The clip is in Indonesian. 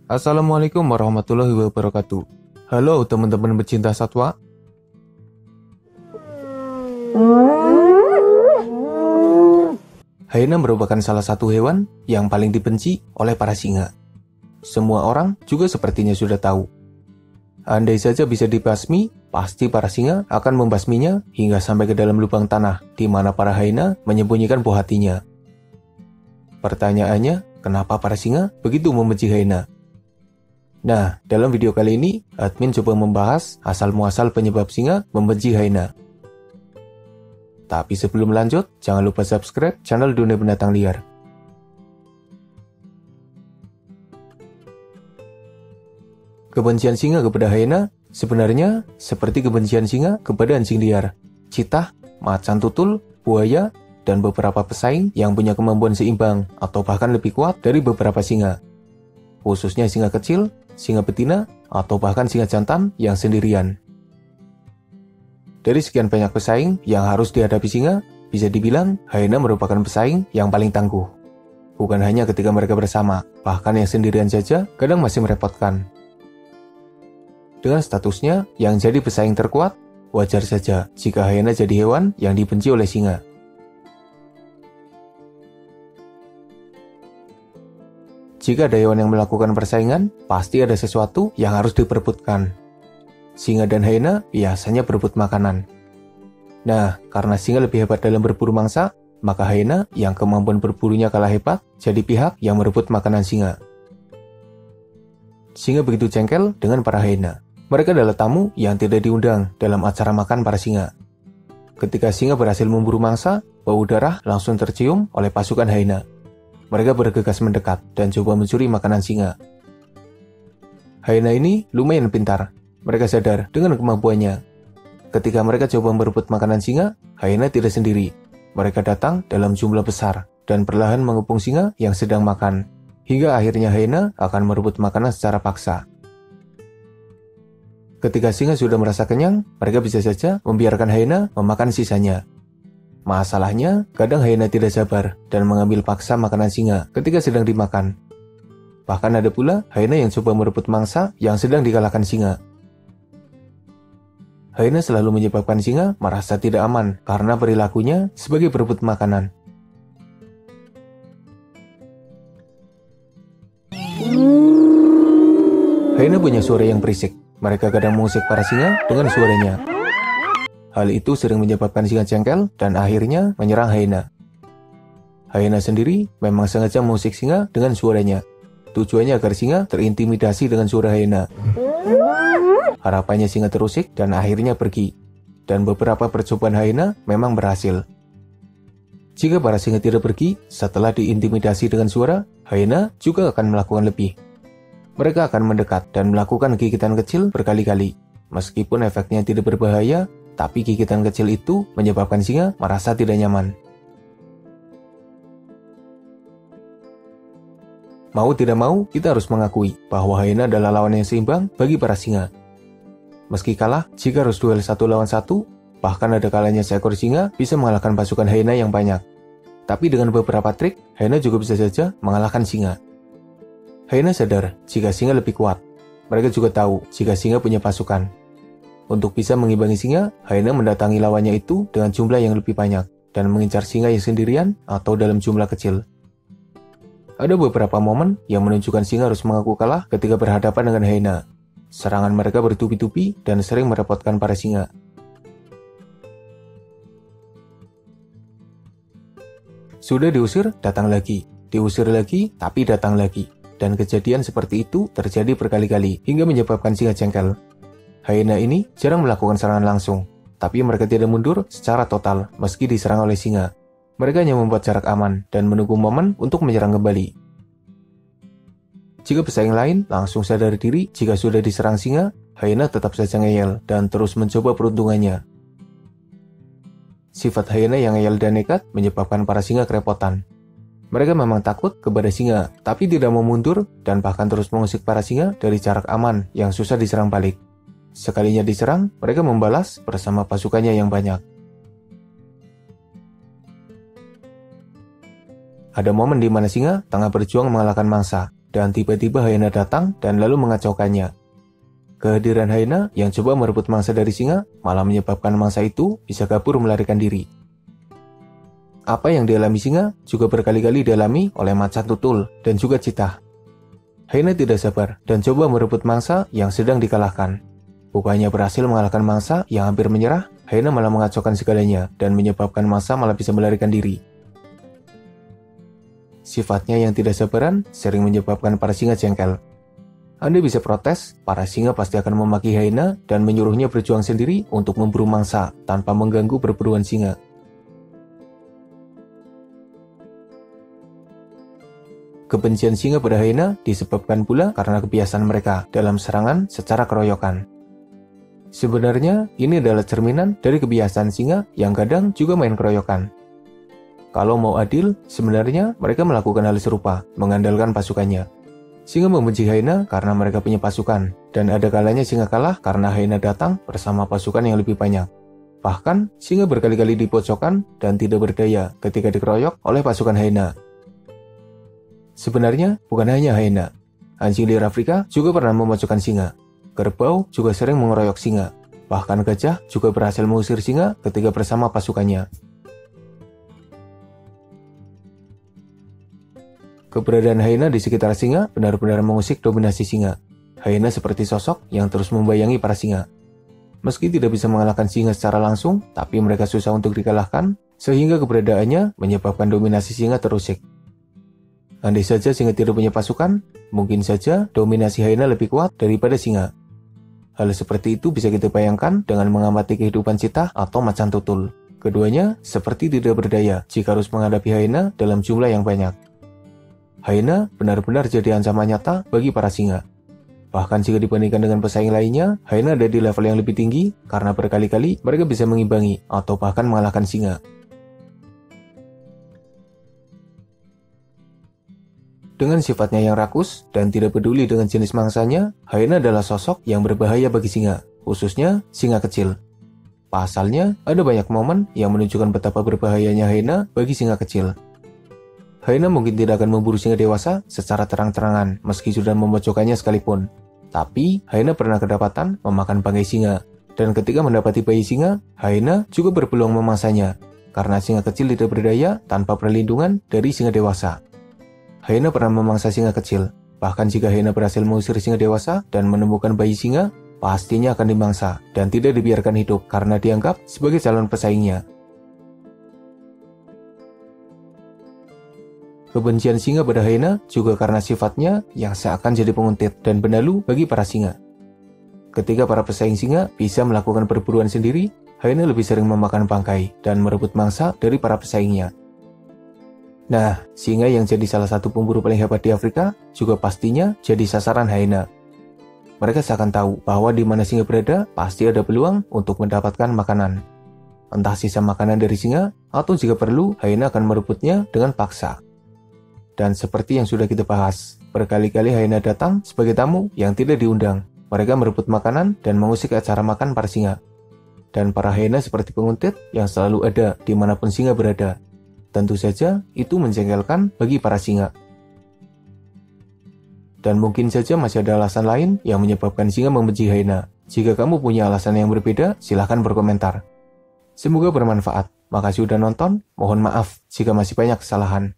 Assalamualaikum warahmatullahi wabarakatuh. Halo teman-teman pecinta satwa. Hyena merupakan salah satu hewan yang paling dibenci oleh para singa. Semua orang juga sepertinya sudah tahu. Andai saja bisa dibasmi, pasti para singa akan membasminya hingga sampai ke dalam lubang tanah di mana para hyena menyembunyikan buah hatinya. Pertanyaannya, kenapa para singa begitu membenci hyena? Nah, dalam video kali ini, admin coba membahas asal-muasal penyebab singa membenci hyena. Tapi sebelum lanjut, jangan lupa subscribe channel Dunia Binatang Liar. Kebencian singa kepada hyena sebenarnya seperti kebencian singa kepada anjing liar, citah, macan tutul, buaya, dan beberapa pesaing yang punya kemampuan seimbang atau bahkan lebih kuat dari beberapa singa. Khususnya singa kecil, singa betina, atau bahkan singa jantan yang sendirian. Dari sekian banyak pesaing yang harus dihadapi singa, bisa dibilang hyena merupakan pesaing yang paling tangguh. Bukan hanya ketika mereka bersama, bahkan yang sendirian saja kadang masih merepotkan. Dengan statusnya yang jadi pesaing terkuat, wajar saja jika hyena jadi hewan yang dibenci oleh singa. Jika ada hewan yang melakukan persaingan, pasti ada sesuatu yang harus diperebutkan. Singa dan hyena biasanya berebut makanan. Nah, karena singa lebih hebat dalam berburu mangsa, maka hyena yang kemampuan berburunya kalah hebat jadi pihak yang merebut makanan singa. Singa begitu jengkel dengan para hyena. Mereka adalah tamu yang tidak diundang dalam acara makan para singa. Ketika singa berhasil memburu mangsa, bau darah langsung tercium oleh pasukan hyena. Mereka bergegas mendekat dan coba mencuri makanan singa. Hyena ini lumayan pintar. Mereka sadar dengan kemampuannya. Ketika mereka coba merebut makanan singa, hyena tidak sendiri. Mereka datang dalam jumlah besar dan perlahan mengepung singa yang sedang makan. Hingga akhirnya hyena akan merebut makanan secara paksa. Ketika singa sudah merasa kenyang, mereka bisa saja membiarkan hyena memakan sisanya. Masalahnya, kadang hyena tidak sabar dan mengambil paksa makanan singa ketika sedang dimakan. Bahkan ada pula hyena yang coba merebut mangsa yang sedang dikalahkan singa. Hyena selalu menyebabkan singa merasa tidak aman karena perilakunya sebagai berebut makanan. Hyena punya suara yang berisik. Mereka kadang mengusik para singa dengan suaranya. Hal itu sering menyebabkan singa jengkel dan akhirnya menyerang hyena. Hyena sendiri memang sengaja mengusik singa dengan suaranya. Tujuannya agar singa terintimidasi dengan suara hyena. Harapannya singa terusik dan akhirnya pergi. Dan beberapa percobaan hyena memang berhasil. Jika para singa tidak pergi setelah diintimidasi dengan suara, hyena juga akan melakukan lebih. Mereka akan mendekat dan melakukan gigitan kecil berkali-kali. Meskipun efeknya tidak berbahaya, tapi gigitan kecil itu menyebabkan singa merasa tidak nyaman. Mau tidak mau, kita harus mengakui bahwa hyena adalah lawan yang seimbang bagi para singa. Meski kalah, jika harus duel 1 lawan 1, bahkan ada kalanya seekor singa bisa mengalahkan pasukan hyena yang banyak. Tapi dengan beberapa trik, hyena juga bisa saja mengalahkan singa. Hyena sadar jika singa lebih kuat. Mereka juga tahu jika singa punya pasukan. Untuk bisa mengimbangi singa, hyena mendatangi lawannya itu dengan jumlah yang lebih banyak dan mengincar singa yang sendirian atau dalam jumlah kecil. Ada beberapa momen yang menunjukkan singa harus mengaku kalah ketika berhadapan dengan hyena. Serangan mereka bertubi-tubi dan sering merepotkan para singa. Sudah diusir, datang lagi. Diusir lagi, tapi datang lagi. Dan kejadian seperti itu terjadi berkali-kali hingga menyebabkan singa jengkel. Hyena ini jarang melakukan serangan langsung, tapi mereka tidak mundur secara total meski diserang oleh singa. Mereka hanya membuat jarak aman dan menunggu momen untuk menyerang kembali. Jika pesaing lain langsung sadar diri jika sudah diserang singa, hyena tetap saja ngeyel dan terus mencoba peruntungannya. Sifat hyena yang ngeyel dan nekat menyebabkan para singa kerepotan. Mereka memang takut kepada singa, tapi tidak mau mundur dan bahkan terus mengusik para singa dari jarak aman yang susah diserang balik. Sekalinya diserang, mereka membalas bersama pasukannya yang banyak. Ada momen di mana singa tengah berjuang mengalahkan mangsa. dan tiba-tiba hyena datang dan lalu mengacaukannya. Kehadiran hyena yang coba merebut mangsa dari singa malah menyebabkan mangsa itu bisa kabur melarikan diri. Apa yang dialami singa juga berkali-kali dialami oleh macan tutul dan juga cheetah. Hyena tidak sabar dan coba merebut mangsa yang sedang dikalahkan. Bukannya berhasil mengalahkan mangsa yang hampir menyerah, hyena malah mengacaukan segalanya dan menyebabkan mangsa malah bisa melarikan diri. Sifatnya yang tidak sabaran sering menyebabkan para singa jengkel. Anda bisa protes, para singa pasti akan memaki hyena dan menyuruhnya berjuang sendiri untuk memburu mangsa tanpa mengganggu perburuan singa. Kebencian singa pada hyena disebabkan pula karena kebiasaan mereka dalam serangan secara keroyokan. Sebenarnya, ini adalah cerminan dari kebiasaan singa yang kadang juga main keroyokan. Kalau mau adil, sebenarnya mereka melakukan hal serupa, mengandalkan pasukannya. Singa membenci hyena karena mereka punya pasukan, dan ada kalanya singa kalah karena hyena datang bersama pasukan yang lebih banyak. Bahkan, singa berkali-kali dipojokkan dan tidak berdaya ketika dikeroyok oleh pasukan hyena. Sebenarnya, bukan hanya hyena. Anjing liar Afrika juga pernah memojokkan singa. Kerbau juga sering mengeroyok singa. Bahkan gajah juga berhasil mengusir singa ketika bersama pasukannya. Keberadaan hyena di sekitar singa benar-benar mengusik dominasi singa. Hyena seperti sosok yang terus membayangi para singa. Meski tidak bisa mengalahkan singa secara langsung, tapi mereka susah untuk dikalahkan, sehingga keberadaannya menyebabkan dominasi singa terusik. Andai saja singa tidak punya pasukan, mungkin saja dominasi hyena lebih kuat daripada singa. Hal seperti itu bisa kita bayangkan dengan mengamati kehidupan cheetah atau macan tutul. Keduanya seperti tidak berdaya jika harus menghadapi hyena dalam jumlah yang banyak. Hyena benar-benar jadi ancaman nyata bagi para singa. Bahkan jika dibandingkan dengan pesaing lainnya, hyena ada di level yang lebih tinggi karena berkali-kali mereka bisa mengimbangi atau bahkan mengalahkan singa. Dengan sifatnya yang rakus dan tidak peduli dengan jenis mangsanya, hyena adalah sosok yang berbahaya bagi singa, khususnya singa kecil. Pasalnya, ada banyak momen yang menunjukkan betapa berbahayanya hyena bagi singa kecil. Hyena mungkin tidak akan memburu singa dewasa secara terang-terangan meski sudah memojokkannya sekalipun. Tapi, hyena pernah kedapatan memakan bangkai singa. Dan ketika mendapati bayi singa, hyena juga berpeluang memangsanya, karena singa kecil tidak berdaya tanpa perlindungan dari singa dewasa. Hyena pernah memangsa singa kecil. Bahkan jika hyena berhasil mengusir singa dewasa dan menemukan bayi singa, pastinya akan dimangsa dan tidak dibiarkan hidup karena dianggap sebagai calon pesaingnya. Kebencian singa pada hyena juga karena sifatnya yang seakan jadi penguntit dan benalu bagi para singa. Ketika para pesaing singa bisa melakukan perburuan sendiri, hyena lebih sering memakan bangkai dan merebut mangsa dari para pesaingnya. Nah, singa yang jadi salah satu pemburu paling hebat di Afrika juga pastinya jadi sasaran hyena. Mereka seakan tahu bahwa di mana singa berada, pasti ada peluang untuk mendapatkan makanan. Entah sisa makanan dari singa, atau jika perlu, hyena akan merebutnya dengan paksa. Dan seperti yang sudah kita bahas, berkali-kali hyena datang sebagai tamu yang tidak diundang. Mereka merebut makanan dan mengusik acara makan para singa. Dan para hyena seperti penguntit yang selalu ada dimanapun singa berada. Tentu saja itu menjengkelkan bagi para singa. Dan mungkin saja masih ada alasan lain yang menyebabkan singa membenci hyena. Jika kamu punya alasan yang berbeda, silahkan berkomentar. Semoga bermanfaat. Makasih udah nonton, mohon maaf jika masih banyak kesalahan.